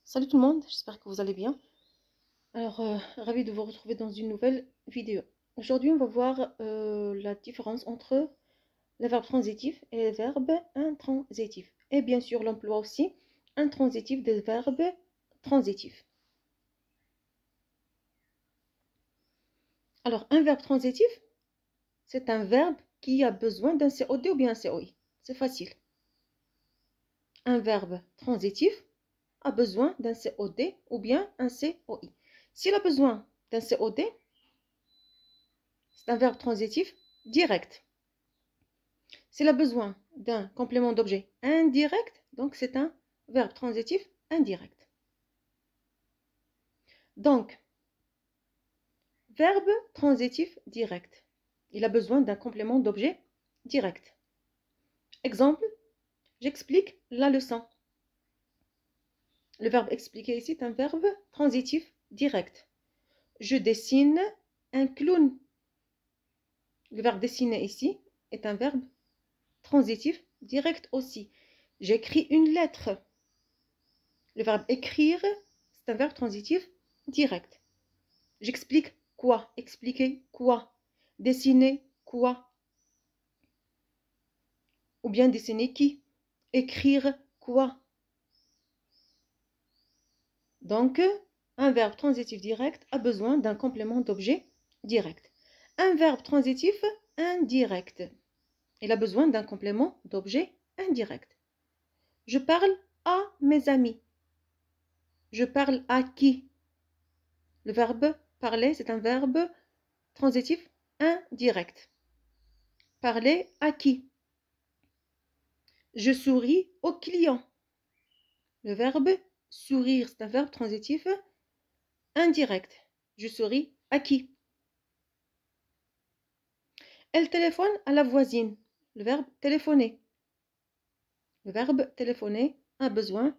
Salut tout le monde, j'espère que vous allez bien. Alors, ravi de vous retrouver dans une nouvelle vidéo. Aujourd'hui, on va voir la différence entre les verbes transitifs et les verbes intransitifs. Et bien sûr, l'emploi aussi intransitif des verbes transitifs. Alors, un verbe transitif, c'est un verbe qui a besoin d'un COD ou bien un COI. C'est facile. Un verbe transitif a besoin d'un COD ou bien un COI. S'il a besoin d'un COD, c'est un verbe transitif direct. S'il a besoin d'un complément d'objet indirect, donc c'est un verbe transitif indirect. Donc, verbe transitif direct. Il a besoin d'un complément d'objet direct. Exemple, j'explique la leçon. Le verbe expliquer ici est un verbe transitif direct. Je dessine un clown. Le verbe dessiner ici est un verbe transitif direct aussi. J'écris une lettre. Le verbe écrire, c'est un verbe transitif direct. J'explique quoi? Expliquer quoi? Dessiner quoi? Ou bien dessiner qui? Écrire quoi? Donc, un verbe transitif direct a besoin d'un complément d'objet direct. Un verbe transitif indirect, il a besoin d'un complément d'objet indirect. Je parle à mes amis. Je parle à qui? Le verbe parler, c'est un verbe transitif indirect. Parler à qui? Je souris au client. Le verbe sourire, c'est un verbe transitif indirect. Je souris à qui? Elle téléphone à la voisine. Le verbe téléphoner. Le verbe téléphoner a besoin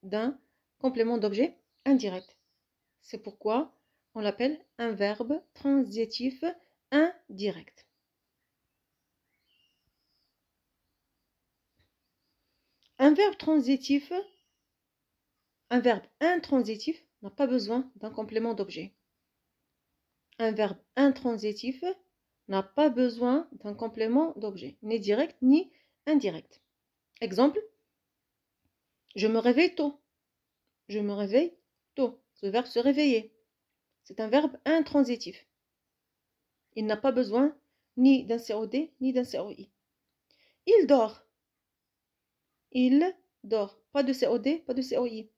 d'un complément d'objet indirect. C'est pourquoi on l'appelle un verbe transitif indirect. Un verbe transitif, un verbe intransitif n'a pas besoin d'un complément d'objet. Un verbe intransitif n'a pas besoin d'un complément d'objet, ni direct ni indirect. Exemple, je me réveille tôt. Je me réveille tôt. Ce verbe se réveiller. C'est un verbe intransitif. Il n'a pas besoin ni d'un COD ni d'un COI. Il dort. Il dort. Pas de COD, pas de COI.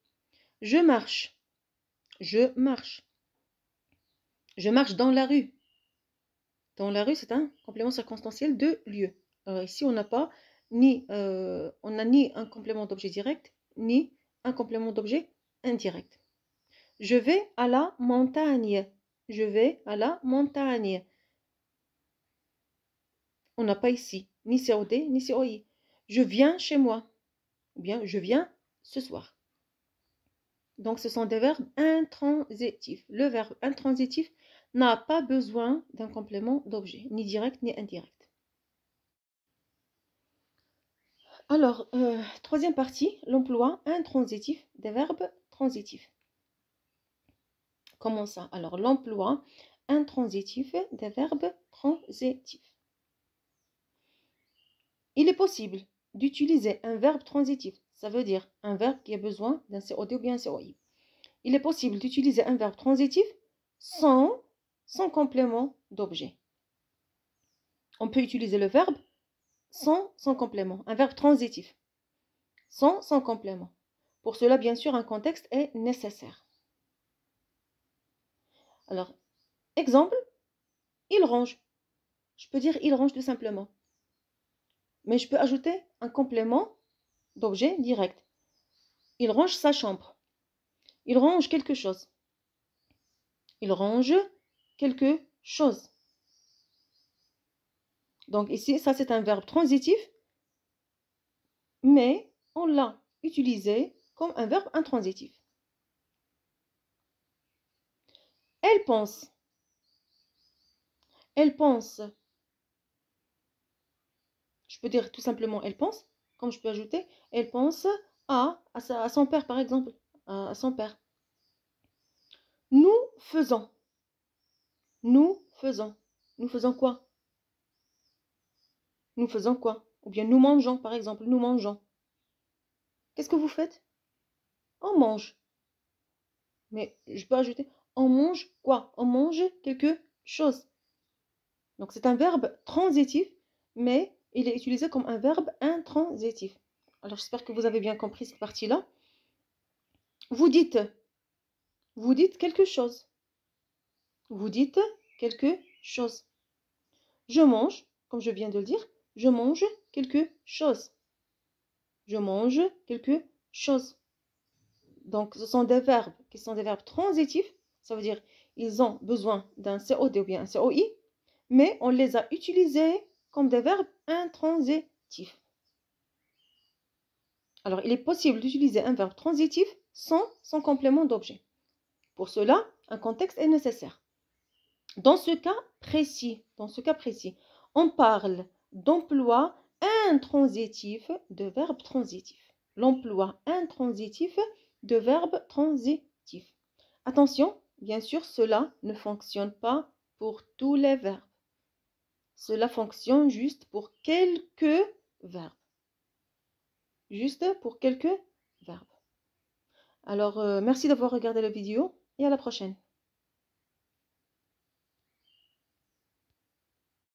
Je marche. Je marche. Je marche dans la rue. Dans la rue, c'est un complément circonstanciel de lieu. Alors ici, on n'a ni un complément d'objet direct, ni un complément d'objet indirect. Je vais à la montagne. Je vais à la montagne. On n'a pas ici ni COD, ni COI. Je viens chez moi. Ou bien, je viens ce soir. Donc, ce sont des verbes intransitifs. Le verbe intransitif n'a pas besoin d'un complément d'objet, ni direct ni indirect. Alors, troisième partie, l'emploi intransitif des verbes transitifs. Comment ça? Alors, l'emploi intransitif des verbes transitifs. Il est possible d'utiliser un verbe transitif, ça veut dire un verbe qui a besoin d'un COD ou bien un COI. Il est possible d'utiliser un verbe transitif sans complément d'objet. On peut utiliser le verbe sans complément, un verbe transitif, sans complément. Pour cela, bien sûr, un contexte est nécessaire. Alors, exemple, il range. Je peux dire il range tout simplement. Mais je peux ajouter un complément d'objet direct. Il range sa chambre. Il range quelque chose. Il range quelque chose. Donc ici, ça c'est un verbe transitif, mais on l'a utilisé comme un verbe intransitif. Elle pense. Elle pense. Je peux dire tout simplement elle pense, comme je peux ajouter, elle pense à son père par exemple. à son père. Nous faisons. Nous faisons. Nous faisons quoi? Nous faisons quoi? Ou bien nous mangeons, par exemple. Nous mangeons. Qu'est-ce que vous faites? On mange. Mais je peux ajouter, on mange quoi? On mange quelque chose. Donc c'est un verbe transitif, mais il est utilisé comme un verbe intransitif. Alors j'espère que vous avez bien compris cette partie-là. Vous dites quelque chose. Vous dites quelque chose. Je mange, comme je viens de le dire, je mange quelque chose. Je mange quelque chose. Donc, ce sont des verbes qui sont des verbes transitifs. Ça veut dire ils ont besoin d'un COD ou bien un COI, mais on les a utilisés comme des verbes intransitifs. Alors, il est possible d'utiliser un verbe transitif sans son complément d'objet. Pour cela, un contexte est nécessaire. Dans ce cas précis, on parle d'emploi intransitif de verbe transitif. L'emploi intransitif de verbe transitif. Attention, bien sûr, cela ne fonctionne pas pour tous les verbes. Cela fonctionne juste pour quelques verbes. Juste pour quelques verbes. Alors, merci d'avoir regardé la vidéo et à la prochaine.